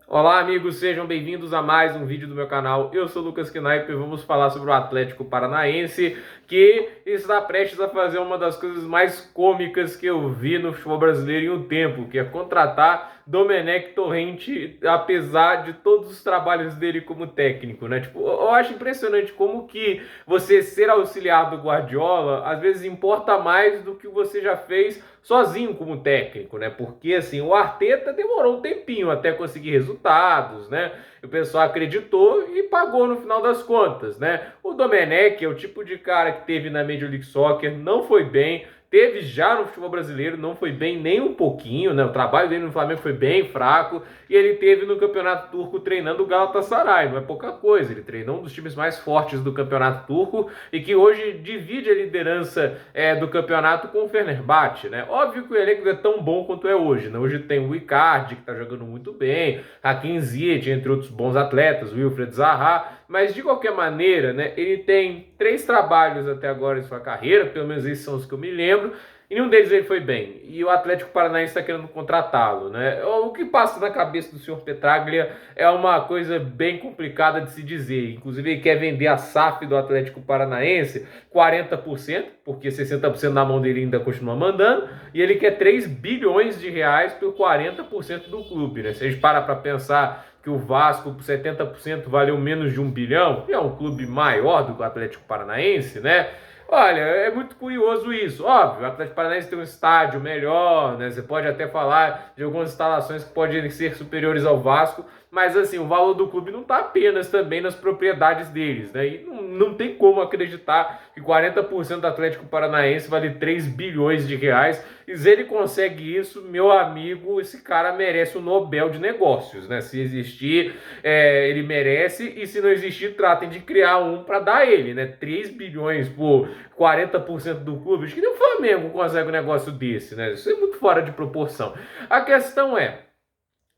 Olá, amigos, sejam bem-vindos a mais um vídeo do meu canal. Eu sou o Lucas Knaip e vamos falar sobre o Atlético Paranaense, que está prestes a fazer uma das coisas mais cômicas que eu vi no futebol brasileiro em um tempo, que é contratar Domenech Torrent, apesar de todos os trabalhos dele como técnico, né? Tipo, eu acho impressionante como que você ser auxiliar do Guardiola às vezes importa mais do que você já fez sozinho como técnico, né? Porque assim, o Arteta demorou um tempinho até conseguir resultados, né? O pessoal acreditou e pagou no final das contas, né? O Domenech é o tipo de cara que teve na Major League Soccer, não foi bem, teve já no futebol brasileiro, não foi bem nem um pouquinho, né? O trabalho dele no Flamengo foi bem fraco e ele teve no Campeonato Turco treinando o Galatasaray, não é pouca coisa. Ele treinou um dos times mais fortes do Campeonato Turco e que hoje divide a liderança do campeonato com o Fenerbahçe, né? Óbvio que o elenco não é tão bom quanto é hoje, né? Hoje tem o Icardi, que tá jogando muito bem, Hakim Ziyech, entre outros bons atletas, Wilfried Zaha, mas de qualquer maneira, né, ele tem 3 trabalhos até agora em sua carreira, pelo menos esses são os que eu me lembro, e nenhum deles ele foi bem. E o Atlético Paranaense está querendo contratá-lo, né? O que passa na cabeça do senhor Petraglia é uma coisa bem complicada de se dizer. Inclusive, ele quer vender a SAF do Atlético Paranaense 40%, porque 60% na mão dele ainda continua mandando, e ele quer 3 bilhões de reais por 40% do clube, né? Se a gente para pensar que o Vasco por 70% valeu menos de 1 bilhão, e é um clube maior do que o Atlético Paranaense, né? Olha, é muito curioso isso. Óbvio, o Atlético Paranaense tem um estádio melhor, né? Você pode até falar de algumas instalações que podem ser superiores ao Vasco, mas assim, o valor do clube não está apenas também nas propriedades deles, né? E não tem como acreditar que 40% do Atlético Paranaense vale 3 bilhões de reais. E se ele consegue isso, meu amigo, esse cara merece o Nobel de Negócios, né? Se existir, ele merece, e se não existir, tratem de criar um para dar ele, né? 3 bilhões por 40% do clube. Acho que nem o Flamengo consegue um negócio desse, né? Isso é muito fora de proporção. A questão é,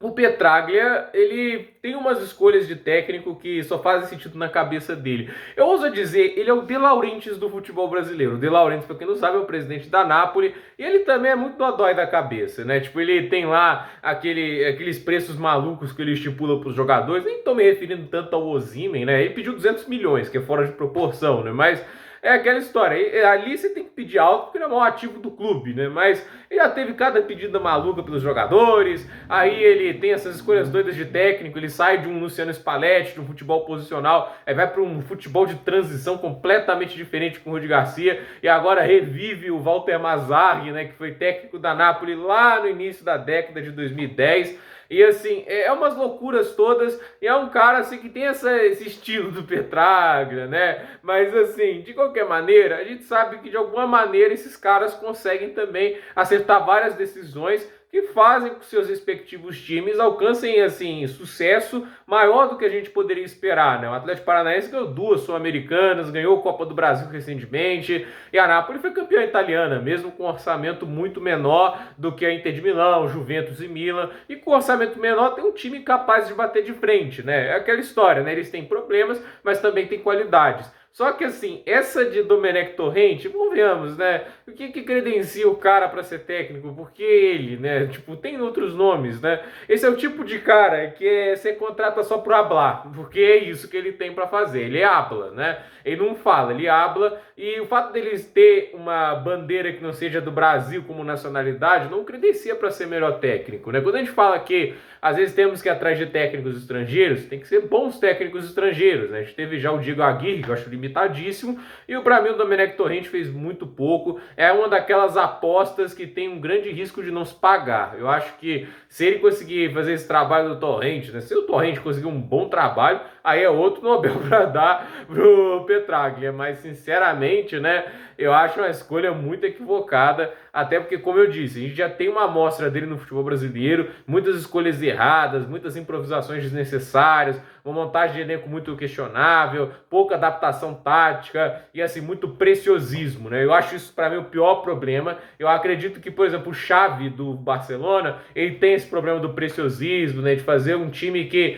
o Petraglia, ele tem umas escolhas de técnico que só fazem sentido na cabeça dele. Eu ouso dizer, ele é o De Laurentiis do futebol brasileiro. O De Laurentiis, para quem não sabe, é o presidente da Napoli, e ele também é muito dodói da cabeça, né? Tipo, ele tem lá aqueles preços malucos que ele estipula para os jogadores. Nem tô me referindo tanto ao Osimhen, né? Ele pediu 200 milhões, que é fora de proporção, né? Mas é aquela história, ali você tem que pedir alto porque ele é o maior ativo do clube, né? Mas ele já teve cada pedida maluca pelos jogadores, aí ele tem essas escolhas doidas de técnico, ele sai de um Luciano Spalletti, de um futebol posicional, aí vai para um futebol de transição completamente diferente com o Rudi Garcia, e agora revive o Walter Mazzarri, né, que foi técnico da Napoli lá no início da década de 2010. E assim, é umas loucuras todas, e é um cara assim que tem esse estilo do Petraglia, né? Mas assim, de qualquer maneira, a gente sabe que de alguma maneira esses caras conseguem também acertar várias decisões que fazem com que seus respectivos times alcancem assim sucesso maior do que a gente poderia esperar, né? O Atlético Paranaense ganhou 2 Sul-Americanas, ganhou a Copa do Brasil recentemente, e a Napoli foi campeã italiana, mesmo com um orçamento muito menor do que a Inter de Milão, Juventus e Milan, e com um orçamento menor tem um time capaz de bater de frente, né? É aquela história, né? Eles têm problemas, mas também têm qualidades. Só que assim, essa de Domenech Torrent, convenhamos, né? O que credencia o cara para ser técnico? Porque ele, né? Tipo, tem outros nomes, né? Esse é o tipo de cara que você contrata só por hablar, porque é isso que ele tem para fazer. Ele habla, né? Ele não fala, ele habla, e o fato deles ter uma bandeira que não seja do Brasil como nacionalidade não credencia para ser melhor técnico, né? Quando a gente fala que às vezes temos que ir atrás de técnicos estrangeiros, tem que ser bons técnicos estrangeiros, né? A gente teve já o Diego Aguirre, que eu acho limitadíssimo, e para mim o Domenech Torrent fez muito pouco. É uma daquelas apostas que tem um grande risco de não se pagar. Eu acho que se ele conseguir fazer esse trabalho do Torrent, né? Se o Torrent conseguir um bom trabalho, aí é outro Nobel para dar pro Petraglia, mas sinceramente, né, eu acho uma escolha muito equivocada, até porque, como eu disse, a gente já tem uma amostra dele no futebol brasileiro, muitas escolhas erradas, muitas improvisações desnecessárias, uma montagem de elenco muito questionável, pouca adaptação tática e assim, muito preciosismo, né? Eu acho isso para mim o pior problema. Eu acredito que, por exemplo, o Xavi do Barcelona, ele tem esse problema do preciosismo, né, de fazer um time que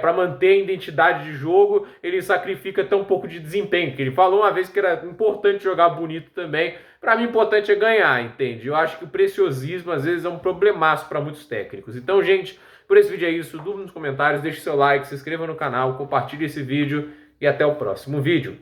para manter a identidade de jogo, ele sacrifica até um pouco de desempenho, que ele falou uma vez que era importante jogar bonito também. Para mim, o importante é ganhar, entende? Eu acho que o preciosismo, às vezes, é um problemaço para muitos técnicos. Então, gente, Por esse vídeo é isso, dúvida nos comentários, deixe seu like, se inscreva no canal, compartilhe esse vídeo e até o próximo vídeo.